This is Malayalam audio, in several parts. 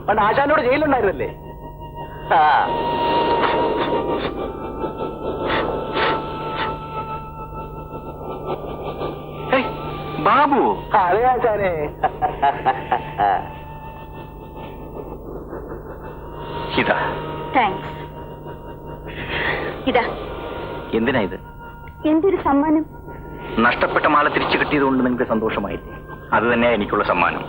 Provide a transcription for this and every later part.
പണ്ട് ആശാനോട് ജയിലുണ്ടായിരുന്നല്ലേ? ആ ബാബു. അതെ ആശാനെ. ഇതാ. താങ്ക്സ്. ഇതാ. എന്തിനാ ഇത്? എന്തൊരു സമ്മാനം. നഷ്ടപ്പെട്ട മാല തിരിച്ചു കിട്ടിയതുകൊണ്ട് നിങ്ങൾക്ക് സന്തോഷമായില്ലേ? അത് തന്നെയാ എനിക്കുള്ള സമ്മാനം.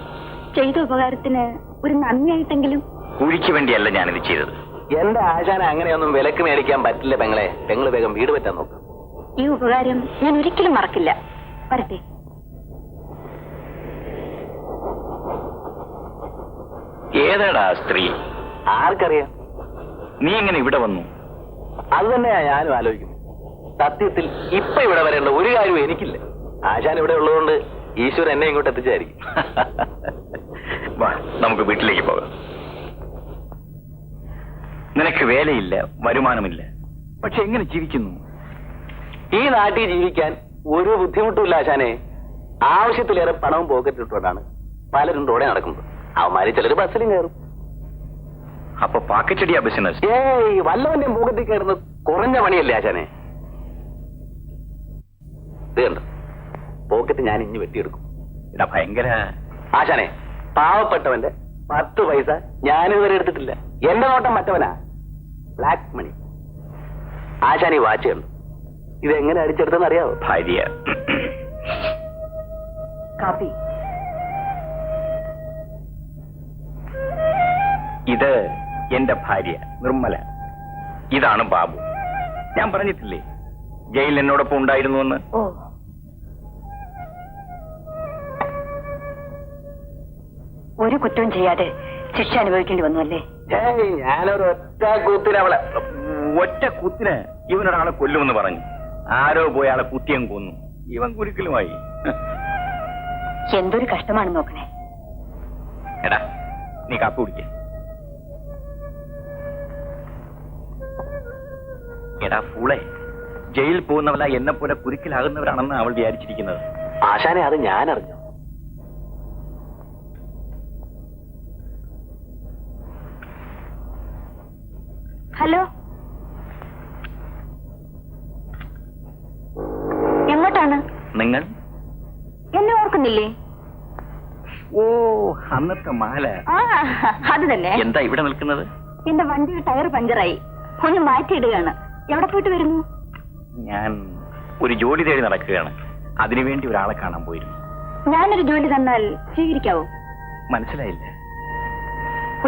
ചെയ്ത ഉപകാരത്തിന് ഒരു നന്ദിയായിട്ടെങ്കിലും. കൂലിക്ക് വേണ്ടിയല്ല ഞാനിത് ചെയ്തത്. എന്റെ ആശാന അങ്ങനെയൊന്നും വിലക്ക് മേടിക്കാൻ പറ്റില്ല പെങ്ങളെ. പെങ്ങള് വേഗം വീട് പറ്റാൻ നോക്കും. ഈ ഉപകാരം ഞാൻ ഒരിക്കലും മറക്കില്ല. വരട്ടെ. ഏതാടാ സ്ത്രീ? ആർക്കറിയാം? നീ എങ്ങനെ ഇവിടെ വന്നു? അത് തന്നെയാ ഞാനും ആലോചിക്കുന്നു. സത്യത്തിൽ ഇപ്പൊ ഇവിടെ വരേണ്ട ഒരു കാര്യവും എനിക്കില്ല. ആശാൻ ഇവിടെ ഉള്ളതുകൊണ്ട് ഈശ്വരൻ എന്നെ ഇങ്ങോട്ട് എത്തിച്ചായിരിക്കും. വാ, നമുക്ക് വീട്ടിലേക്ക് പോകാം. നിനക്ക് വേലയില്ല, വരുമാനമില്ല, പക്ഷെ എങ്ങനെ ജീവിക്കുന്നു? ഈ നാട്ടിൽ ജീവിക്കാൻ ഒരു ബുദ്ധിമുട്ടുമില്ല ആശാനെ. ആവശ്യത്തിലേറെ പണവും പോക്കറ്റിട്ടുകൊണ്ടാണ് പലരും റോഡെ നടക്കുന്നത്. അവന്മാര് ചിലർ ബസ്സിലും കയറും. അപ്പൊ പാക്കറ്റടിയാ ബിസിനസ്? ഏയ്, വല്ലവന്റെയും പോക്കറ്റിൽ കയറുന്നത് കുറഞ്ഞ പണിയല്ലേ ആശാനെ? ഇത് കണ്ടോ, പോക്കറ്റ് ഞാൻ ഇനി വെട്ടിയെടുക്കും. ഇതാ ഭയങ്കര. ആശാനെ, പാവപ്പെട്ടവന്റെ 10 പൈസ ഞാനിതുവരെ എടുത്തിട്ടില്ല. എന്റെ നോട്ടം മറ്റവനാ, ബ്ലാക്ക് മണി. ആശാൻ ഈ വാച്ച് കണ്ടു, ഇതെങ്ങനെ അടിച്ചെടുത്തെന്ന് അറിയാവോ? ഭാര്യ. കാപ്പി. ഇത് എന്റെ ഭാര്യ നിർമ്മല. ഇതാണ് ബാബു. ഞാൻ പറഞ്ഞിട്ടില്ലേ ജയിൽ എന്നോടൊപ്പം ഉണ്ടായിരുന്നുവെന്ന്? ഓ, ഒരു കുറ്റവും ചെയ്യാതെ ശിക്ഷ അനുഭവിക്കേണ്ടി വന്നു അല്ലേ? ഏയ്, ഞാനൊരു ഒറ്റ കൂത്തിന് അവളെ. ഒറ്റ കുത്തിന് ഇവനൊരാളെ കൊല്ലുമെന്ന് പറഞ്ഞു. ആരോ പോയി ആളെ കുത്തിയും കൊന്നു. ഇവൻ കുരുക്കലുമായി. എന്തൊരു കഷ്ടമാണ് നോക്കണേ. എടാ, നീ കാപ്പി കുടിക്ക. എടാ ഫൂളെ, ജയിൽ പോകുന്നവല്ല എന്നെ പോലെ കുരുക്കിലാകുന്നവരാണെന്ന് അവൾ വിചാരിച്ചിരിക്കുന്നത്. ആശാനെ, അത് ഞാൻ അറിഞ്ഞു. ഹലോ, എങ്ങോട്ടാണ്? നിങ്ങൾ എന്നെ ഓർക്കുന്നില്ലേ? ഓ, അന്നത്തെ മാല. ആ, അത് തന്നെ. എന്താ ഇവിടെ നിൽക്കുന്നത്? എന്റെ വണ്ടിയുടെ ടയർ പഞ്ചറായി, ഒന്ന് മാറ്റിയിടുകയാണ്. എവിടെ പോയിട്ട് വരുന്നു? ഞാൻ ഒരു ജോലി തേടി നടക്കുകയാണ്. അതിനുവേണ്ടി ഒരാളെ കാണാൻ പോയിരുന്നു. ഞാനൊരു ജോലി തന്നാൽ സ്വീകരിക്കാവോ? മനസ്സിലായില്ല.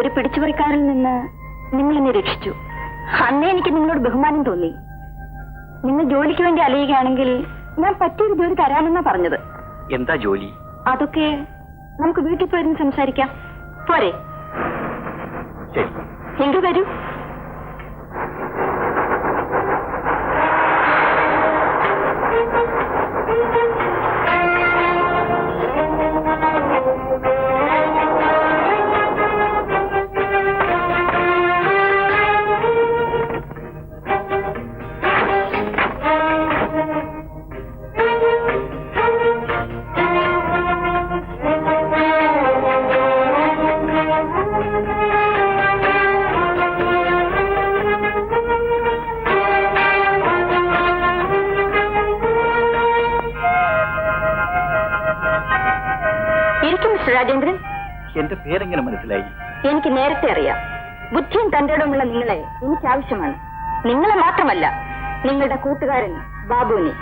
ഒരു പിടിച്ചുപറിക്കാരിൽ നിന്ന് നിങ്ങൾ എന്നെ രക്ഷിച്ചു. അന്നേ എനിക്ക് നിങ്ങളോട് ബഹുമാനം തോന്നി. നിങ്ങൾ ജോലിക്ക് വേണ്ടി അലയുകയാണെങ്കിൽ ഞാൻ പറ്റിയൊരു ജോലി തരാമെന്നാ പറഞ്ഞത്. എന്താ ജോലി? അതൊക്കെ നമുക്ക് വീട്ടിൽ പോയിരുന്ന് സംസാരിക്കാം. പോരെ? ശരി, എങ്കിൽ വരൂ. രാജേന്ദ്രൻ, എന്റെ പേരെങ്ങനെ മനസ്സിലായി? എനിക്ക് നേരത്തെ അറിയാം. ബുദ്ധിയും തന്റേടവുമുള്ള നിങ്ങളെ എനിക്ക് ആവശ്യമാണ്. നിങ്ങളെ മാത്രമല്ല, നിങ്ങളുടെ കൂട്ടുകാരൻ ബാബുവിനെ.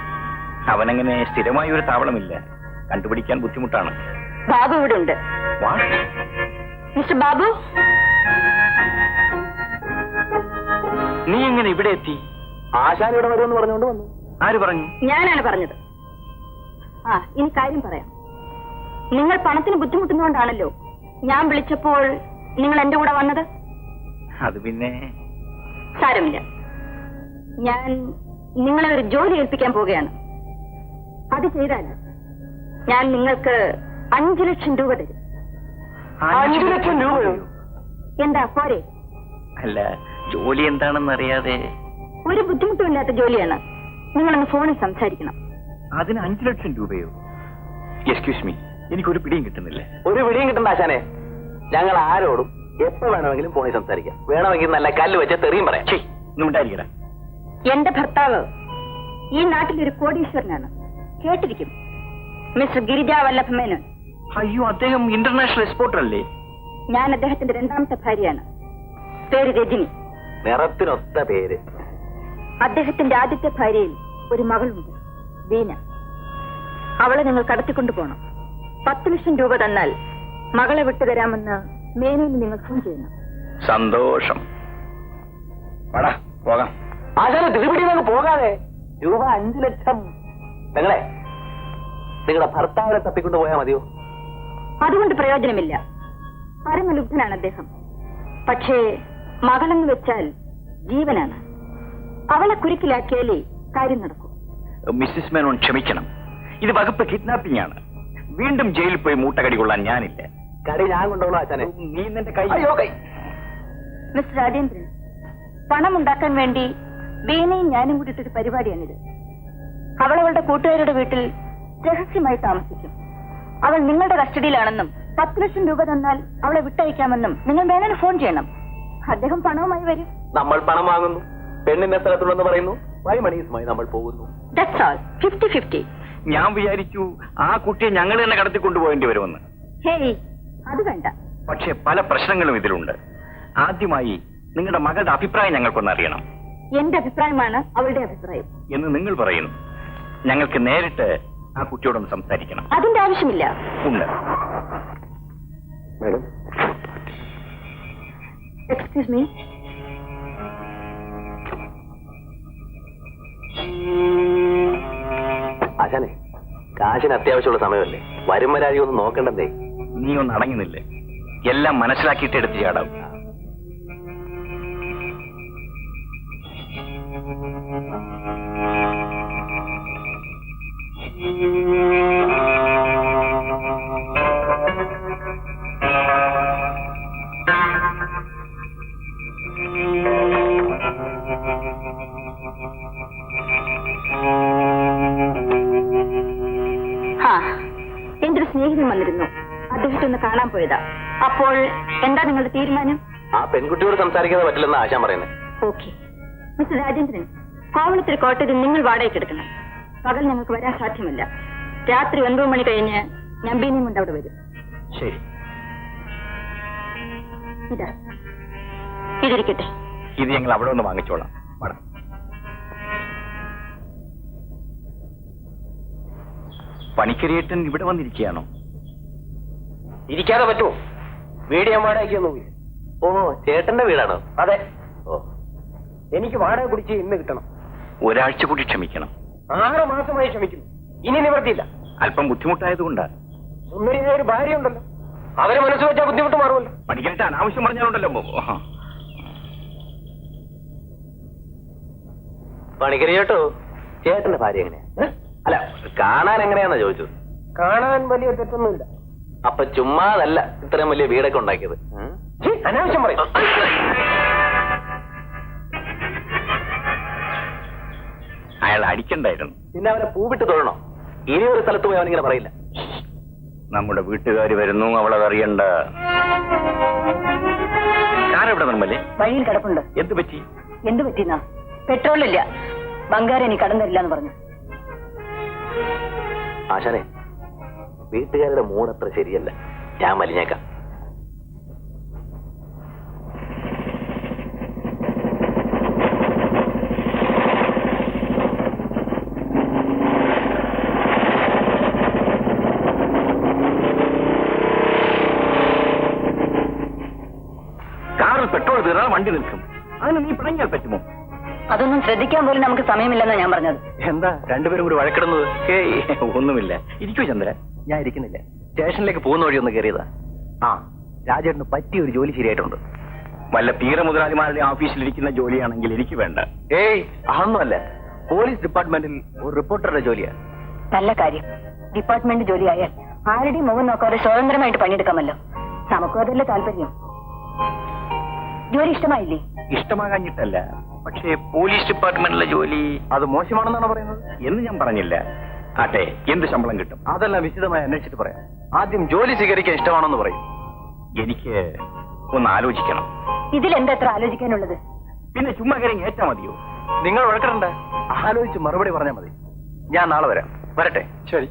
അവനങ്ങനെ സ്ഥിരമായ ഒരു താവളമില്ല, കണ്ടുപിടിക്കാൻ ബുദ്ധിമുട്ടാണ്. ബാബു ഇവിടെ ഉണ്ട്. മിസ്റ്റർ ബാബു, നീ എങ്ങനെ ഇവിടെ എത്തി? ആശാൻ ഇവിടെ വരുമെന്ന് പറഞ്ഞുകൊണ്ട് വന്നു. ആര് പറഞ്ഞു? ഞാനാണ് പറഞ്ഞത്. ഇനി കാര്യം പറയാം. നിങ്ങൾ പണത്തിന് ബുദ്ധിമുട്ടുന്നതുകൊണ്ടാണല്ലോ ഞാൻ വിളിച്ചപ്പോൾ നിങ്ങൾ എന്റെ കൂടെ വന്നത്. അത് പിന്നെ സാരമില്ല. ഞാൻ നിങ്ങളെ ഒരു ജോലി ഏൽപ്പിക്കാൻ പോവുകയാണ്. അത് ചെയ്താൽ ഞാൻ നിങ്ങൾക്ക് 5 ലക്ഷം രൂപ തരും. 5 ലക്ഷം രൂപയോ? എന്താ പോരെ? അല്ല, ജോലി എന്താണെന്ന് അറിയാതെ. ഒരു ബുദ്ധിമുട്ടുമില്ലാത്ത ജോലിയാണ്. നിങ്ങളൊന്ന് ഫോണിൽ സംസാരിക്കണം. അതിന് 5 ലക്ഷം രൂപയോ? എക്സ്ക്യൂസ് മീ, എനിക്കൊരു പിടിയും കിട്ടുന്നില്ല. ഒരു പിടിയും കിട്ടണ്ട ആശാനെ. ഞങ്ങൾ ആരോടും എപ്പോ വേണമെങ്കിലും ഫോണിൽ സംസാരിക്കാം. വേണമെങ്കിൽ നല്ല കല്ല് വെച്ച തെറിയും പറയാം. ഉണ്ടായിരിക്കട. എന്റെ ഭർത്താവ് ഈ നാട്ടിലൊരു കോടീശ്വരനാണ്, കേട്ടിരിക്കും. മിസ്റ്റർ ഗിരിജ വല്ലഭ മേനോൻ. അയ്യോ, അദ്ദേഹം ഇന്റർനാഷണൽ എക്സ്പോർട്ടർ അല്ലേ? ഞാൻ അദ്ദേഹത്തിന്റെ രണ്ടാമത്തെ ഭാര്യയാണ്. പേര് രജനി. നിറത്തിനൊത്ത പേര്. അദ്ദേഹത്തിന്റെ ആദ്യത്തെ ഭാര്യയിൽ ഒരു മകളുണ്ട്, ദീന. അവളെ നിങ്ങൾ കടത്തിക്കൊണ്ടു പോകണം. 10 ലക്ഷം രൂപ തന്നാൽ മകളെ വിട്ടുതരാമെന്ന് മേനോന് നിങ്ങൾ ഫോൺ ചെയ്യണം. സന്തോഷം. പോകാം. ആശാനെ തിരുപിടി നമുക്ക് പോകാതെ. രൂപ 5 ലക്ഷം. നിങ്ങളുടെ ഭർത്താവിനെ തപ്പിക്കൊണ്ട് പോയാൽ മതിയോ? അതുകൊണ്ട് പ്രയോജനമില്ല. പരമലുബ്ധനാണ് അദ്ദേഹം. പക്ഷേ മകളെന്ന് വെച്ചാൽ ജീവനാണ്. അവളെ കുരുക്കിലാക്കിയാലേ കാര്യം നടക്കും. മിസ്സിസ് മേനോൻ ക്ഷമിക്കണം, ഇത് വകുപ്പ് കിഡ്നാപ്പിംഗ് ആണ്. വീണ്ടും ജയിലിൽ പോയി മൂട്ടകടി കൊള്ളാൻ ഞാനില്ല. കടി ഞാൻ കൊണ്ടുപോകണം ആശാനെ. നീ നിന്റെ കൈ. മിസ്റ്റർ രാജേന്ദ്രൻ, പണം ഉണ്ടാക്കാൻ വേണ്ടി വീണയും ഞാനും കൂടിയിട്ടൊരു പരിപാടിയാണിത്. അവളവളുടെ കൂട്ടുകാരുടെ വീട്ടിൽ രഹസ്യമായി താമസിക്കും. അവൾ നിങ്ങളുടെ കസ്റ്റഡിയിലാണെന്നും 10 ലക്ഷം രൂപ തന്നാൽ അവളെ വിട്ടയക്കാമെന്നും നിങ്ങൾ മേനോന് ഫോൺ ചെയ്യണം. അദ്ദേഹം പണവുമായി വരും. നമ്മൾ പണം വാങ്ങുന്നു, പെണ്ണിന്റെ സ്ഥലത്തുണ്ടെന്ന് പറയുന്നു, 5 മണിയുമായി നമ്മൾ പോകുന്നു. That's all. 50-50. ഞാൻ വിചാരിച്ചു ആ കുട്ടിയെ ഞങ്ങൾ തന്നെ കടത്തിക്കൊണ്ടുപോകേണ്ടി വരുമെന്ന്. ഹേയ്, അത് വേണ്ട. പക്ഷെ പല പ്രശ്നങ്ങളും ഇതിലുണ്ട്. ആദ്യമായി നിങ്ങളുടെ മകളുടെ അഭിപ്രായം ഞങ്ങൾക്കൊന്ന് അറിയണം. എന്റെ അഭിപ്രായമാണ് അവളുടെ അഭിപ്രായം എന്ന് നിങ്ങൾ പറയുന്നു. ഞങ്ങൾക്ക് നേരിട്ട് ആ കുട്ടിയോടൊന്ന് സംസാരിക്കണം. അതിന്റെ ആവശ്യമില്ല. ഉണ്ട്. Madam, excuse me. ആശാനെ, കാശിന് അത്യാവശ്യമുള്ള സമയമല്ലേ, വരും വരാതി ഒന്നും നോക്കണ്ടേ? നീ ഒന്ന് അടങ്ങുന്നില്ലേ? എല്ലാം മനസ്സിലാക്കിയിട്ട് എടുത്ത് ചാടാവും. എന്റെ ഒരു സ്നേഹിതൻ വന്നിരുന്നു. അദ്ദേഹത്തെ ഒന്ന് കാണാൻ പോയതാ. അപ്പോൾ എന്താ നിങ്ങളുടെ തീരുമാനം? ആ പെൺകുട്ടിയോട് സംസാരിക്കാതെ പറ്റില്ലെന്ന് ആശാൻ പറയുന്നത്. ഓക്കെ. മിസ്റ്റർ രാജേന്ദ്രൻ, കോവളത്തിൽ കോട്ടയത്തിൽ നിങ്ങൾ വാടകയ്ക്ക് എടുക്കണം. പകൽ ഞങ്ങൾക്ക് വരാൻ സാധ്യമല്ല. രാത്രി 9 മണി കഴിഞ്ഞ് ഞാൻ ബീനിയും കൊണ്ട് അവിടെ വരും. ശരി. ഇതാ, ഇതിരിക്കട്ടെ. ഇത് ഞങ്ങൾ അവിടെ ഒന്ന് വാങ്ങിച്ചോളാം. വേണം. പണിക്കരിയേട്ടൻ ഇവിടെ വന്നിരിക്കുകയാണോ? ഇരിക്കാതെ പറ്റുമോ? വീട് ഞാൻ വാടകയ്ക്കൊന്നും. ഓ, ചേട്ടന്റെ വീടാണോ? അതെ. ഓ, എനിക്ക് വാടക കുടിച്ച് ഇന്ന് കിട്ടണം. ഒരാഴ്ച കൂടി ക്ഷമിക്കണം. 6 മാസമായി ക്ഷമിക്കുന്നു. ഇനി നിവർത്തിയില്ല. അല്പം ബുദ്ധിമുട്ടായതുകൊണ്ടാ. സുന്ദരിയായ ഒരു ഭാര്യ ഉണ്ടല്ലോ, അവരെ മനസ്സ് വെച്ചാൽ ബുദ്ധിമുട്ട് മാറുമല്ലോ. പണിക്കരിയേട്ടൻ അനാവശ്യം പറഞ്ഞാലുണ്ടല്ലോ. പണിക്കരി ചേട്ടോ, ചേട്ടന്റെ ഭാര്യ എങ്ങനെയാ? അല്ല, കാണാൻ എങ്ങനെയാന്നാ ചോദിച്ചത്. കാണാൻ വലിയ തെറ്റൊന്നുമില്ല. അപ്പൊ ചുമ്മാതല്ല ഇത്രയും വലിയ വീടൊക്കെ ഉണ്ടാക്കിയത്. അനാവശ്യം പറയും. അയാൾ അടിക്കണ്ടായിരുന്നു. പിന്നെ അവനെ പൂവിട്ട് തൊഴണോ? ഇനി ഒരു സ്ഥലത്ത് പോയി അവനിങ്ങനെ പറയില്ല. നമ്മുടെ വീട്ടുകാർ വരുന്നു, അവളതറിയണ്ട. കാരെവിടെ നിർമ്മലേ? വഴിയിൽ കിടപ്പുണ്ട്. എന്ത് പറ്റി? എന്ത് പറ്റിയെന്നാ? പെട്രോളില്ല. ബംഗാരം ഇനി കടം തരില്ല എന്ന് പറഞ്ഞു. ആശാനെ, വീട്ടുകാരുടെ മൂടത്ര ശരിയല്ല. ഞാൻ വലിഞ്ഞേക്കാം. കാറിൽ പെട്രോൾ തീർന്നാൽ വണ്ടി നിൽക്കും. അതിന് നീ പിണങ്ങിയാൽ പറ്റുമോ? അതൊന്നും ശ്രദ്ധിക്കാൻ പോലും നമുക്ക് സമയമില്ലെന്നാണ് ഞാൻ പറഞ്ഞത്. എന്താ രണ്ടുപേരും കൂടി വഴക്കിടുന്നത്? ഒന്നുമില്ല. ഇരിക്കൂ ചന്ദ്ര. ഞാൻ ഇരിക്കുന്നില്ല. സ്റ്റേഷനിലേക്ക് പോകുന്ന വഴി ഒന്ന് കയറിയതാ. ആ, രാജേട്ടന് പറ്റിയ ഒരു ജോലി ശരിയായിട്ടുണ്ട്. വല്ല പീറ മുതലാളിമാരുടെ ഓഫീസിലിരിക്കുന്ന ജോലിയാണെങ്കിൽ എനിക്ക് വേണ്ട. ഏയ്, അതൊന്നുമല്ല. പോലീസ് ഡിപ്പാർട്ട്മെന്റിൽ ഒരു റിപ്പോർട്ടറുടെ ജോലിയാ. നല്ല കാര്യം. ഡിപ്പാർട്ട്മെന്റ് ജോലിയായാൽ ആരുടെയും മുഖം നോക്കാതെ സ്വതന്ത്രമായിട്ട് പണിയെടുക്കാമല്ലോ. നമുക്കും അതല്ലേ താല്പര്യം. ജോലി ഇഷ്ടമായില്ലേ? ഇഷ്ടമാകാഞ്ഞിട്ടല്ല, പക്ഷേ പോലീസ് ഡിപ്പാർട്ട്മെന്റിലെ ജോലി അത് മോശമാണെന്നാണ് പറയുന്നത്. എന്ന് ഞാൻ പറഞ്ഞില്ല. ആട്ടെ, എന്ത് ശമ്പളം കിട്ടും? അതെല്ലാം വിശദമായി അന്വേഷിച്ചിട്ട് പറയാം. ആദ്യം ജോലി സ്വീകരിക്കാൻ ഇഷ്ടമാണെന്ന് പറയും. എനിക്ക് ഒന്ന് ആലോചിക്കണം. ഇതിലെന്താ എത്ര ആലോചിക്കാനുള്ളത്? പിന്നെ ചുമ്മാ കയറി ഏറ്റാ മതിയോ? നിങ്ങൾ വഴക്കണ്ട, ആലോചിച്ച് മറുപടി പറഞ്ഞാൽ മതി. ഞാൻ നാളെ വരാം. വരട്ടെ? ശരി.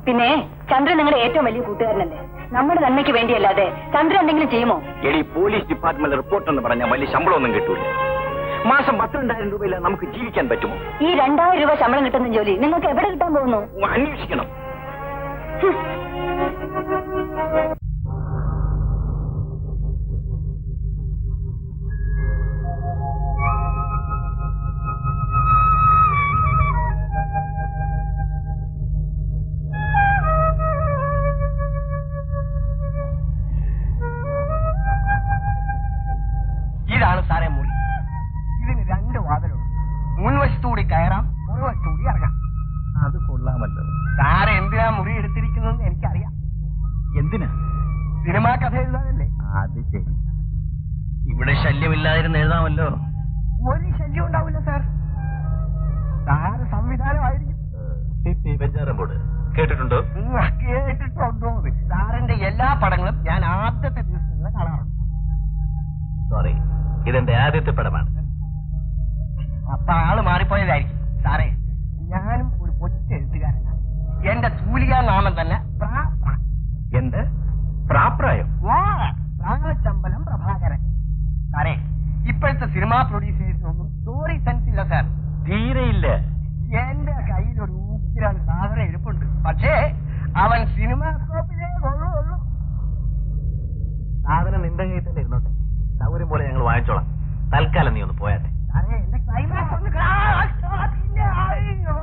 പിന്നെ ചന്ദ്രൻ നിങ്ങളുടെ ഏറ്റവും വലിയ കൂട്ടുകാരനല്ലേ? നമ്മുടെ നന്മയ്ക്ക് വേണ്ടിയല്ലാതെ ചന്ദ്രൻ എന്തെങ്കിലും ചെയ്യുമോ? എടി, പോലീസ് ഡിപ്പാർട്ട്മെന്റ് റിപ്പോർട്ട് എന്ന് പറഞ്ഞാൽ വലിയ ശമ്പളമൊന്നും കിട്ടൂല. മാസം 12,000 രൂപയില്ല നമുക്ക് ജീവിക്കാൻ പറ്റുമോ? ഈ 2,000 രൂപ ശമ്പളം കിട്ടുന്ന ജോലി നിങ്ങൾക്ക് എവിടെ കിട്ടാൻ പോകുന്നു? അന്വേഷിക്കണം. ഇതാണ് സാറേ മുറി. ഇതിന് 2 വാതിലുണ്ട്. മുൻവശത്തുകൂടി കയറാം, മറുവശത്തുകൂടി ഇറങ്ങാം. അത് കൊള്ളാമല്ലോ. സാറ് എന്തിനാ മുറി എടുത്തിരിക്കുന്നതെന്ന് എനിക്കറിയാം. എന്തിനാ? സിനിമാ കഥ എഴുതാനല്ലേ? അത് ശരി. ഇവിടെ ശല്യമില്ലാതിരുന്ന് എഴുതാമല്ലോ. ഒരു ശല്യം ഉണ്ടാവില്ല സാർ. സാറ് സംവിധാനമായിരിക്കും. കേട്ടിട്ടുണ്ടോ? കേട്ടിട്ടുണ്ടോ? സാറിന്റെ എല്ലാ പടങ്ങളും ഞാൻ ആദ്യത്തെ ദിവസം നിന്ന് കാണാറുണ്ട്. സോറി, ഇതെന്റെ ആദ്യത്തെ പടമാണ്. അപ്പൊ ആള് മാറിപ്പോയതായിരിക്കും. സാറേ, ഞാനും ഒരു കൊച്ചു എഴുത്തുകാരനാണ്. എന്റെ തൂലികാ നാമം തന്നെ എന്ത്? പ്രാപ്രായം? ചമ്പലം പ്രഭാകരൻ. സാറേ, ഇപ്പോഴത്തെ സിനിമാ പ്രൊഡ്യൂസേഴ്സിനൊന്നും സ്റ്റോറി സെൻസ് ഇല്ല സാർ. തീരെയില്ല. എന്റെ കയ്യിൽ ഒരു ഊപ്പിലാണ് സാധനം ഇരിപ്പുണ്ട്. പക്ഷേ അവൻ സിനിമാ സ്കോപ്പിലേ കൊള്ളുള്ളൂ. സാധനം നിന്റെ കയ്യിൽ തന്നെ ഇരുന്നോട്ടെ. സൗകര്യം പോലെ ഞങ്ങൾ വാങ്ങിച്ചോളാം. തൽക്കാലം നീ ഒന്ന് പോയാട്ടെ. സാറേ, എന്റെ ക്ലൈമാക്സ് ഒന്ന് അയ്യോ.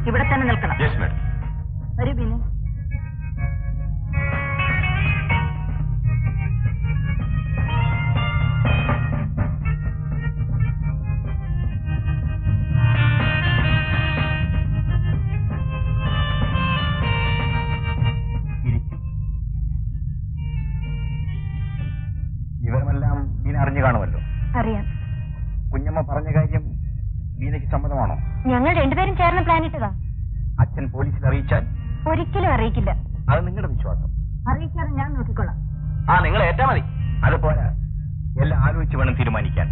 ഇവിടെ തന്നെ നിൽക്കണം. Yes madam. വരൂ ബിനു. വിവരമെല്ലാം ബീന അറിഞ്ഞു കാണുമല്ലോ. അറിയാം. കുഞ്ഞമ്മ പറഞ്ഞ കാര്യം ബീനയ്ക്ക് സമ്മതമാണോ? ഞങ്ങൾ രണ്ടുപേരും ചേർന്ന് പ്ലാൻ ഇട്ടതാ. അച്ഛൻ പോലീസിൽ അറിയിച്ചാൽ? ഒരിക്കലും അറിയിക്കില്ല. അത് നിങ്ങളുടെ വിശ്വാസം. അറിയിക്കാതെ ഞാൻ നോക്കിക്കൊള്ളാം. നിങ്ങൾ ഏറ്റാ മതി. അത് പോരാ, എല്ലാം ആലോചിച്ച് വേണം തീരുമാനിക്കാൻ.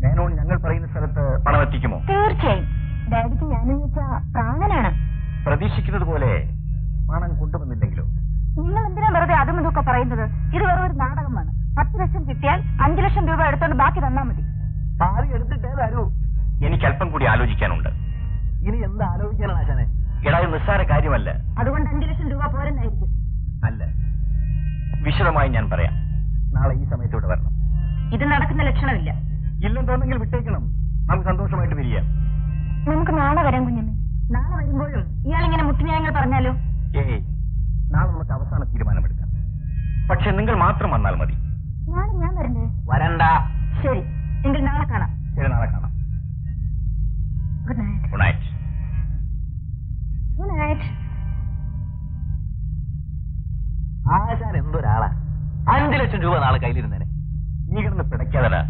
മേനോൻ ഞങ്ങൾ പറയുന്ന സ്ഥലത്ത് പണം എത്തിക്കുമോ? തീർച്ചയായും. ഡാഡിക്ക് ഞാനെന്ന് വെച്ചാ പ്രാണനാണ്. പ്രതീക്ഷിക്കുന്നത് പോലെ പണം കൊണ്ടുവന്നില്ലെങ്കിലോ? നിങ്ങൾ എന്തിനാ വെറുതെ അതും ഇതൊക്കെ പറയുന്നത്? ഇത് വെറും ഒരു നാടകമാണ്. 10 ലക്ഷം കിട്ടിയാൽ 5 ലക്ഷം രൂപ എടുത്തോണ്ട് ബാക്കി തന്നാ മതി. പാതി എടുത്തിട്ടേ തരൂ. എനിക്ക് അല്പം കൂടി ആലോചിക്കാനുണ്ട്. ഇനി എന്ത് ആലോചിക്കാനാണ് ആശാനെ? എടാ, ഇത് നിസ്സാര കാര്യമല്ല. അതുകൊണ്ട് 5 ലക്ഷം രൂപ പോരെന്നായിരിക്കും. അല്ല, വിശദമായി ഞാൻ പറയാം. നാളെ ഈ സമയത്തൂടെ വരണം. ഇത് നടക്കുന്ന ലക്ഷണമില്ല. ഇല്ലെന്തോന്നെങ്കിൽ വിട്ടേക്കണം. നമുക്ക് സന്തോഷമായിട്ട് പിരിയാം. നമുക്ക് നാളെ വരാം കുഞ്ഞമ്മേ. നാളെ വരുമ്പോഴും ഇയാളിങ്ങനെ മുട്ടുന്യായങ്ങൾ പറഞ്ഞാലോ? ഏയ്, നാളെ നമുക്ക് അവസാന തീരുമാനമെടുക്കാം. പക്ഷെ നിങ്ങൾ മാത്രം വന്നാൽ മതി. നാളെ ഞാൻ വരണ്ടേ? വരണ്ട. ശരി, എങ്കിൽ നാളെ കാണാം. ശരി, നാളെ കാണാം. Good night. Good night. Good night. ആശാൻ എന്തൊരാളാ. 5 ലക്ഷം രൂപ നാളെ കയ്യിലിരുന്നേനെ. നീ കിടന്ന് പിടയ്ക്കാതടാ.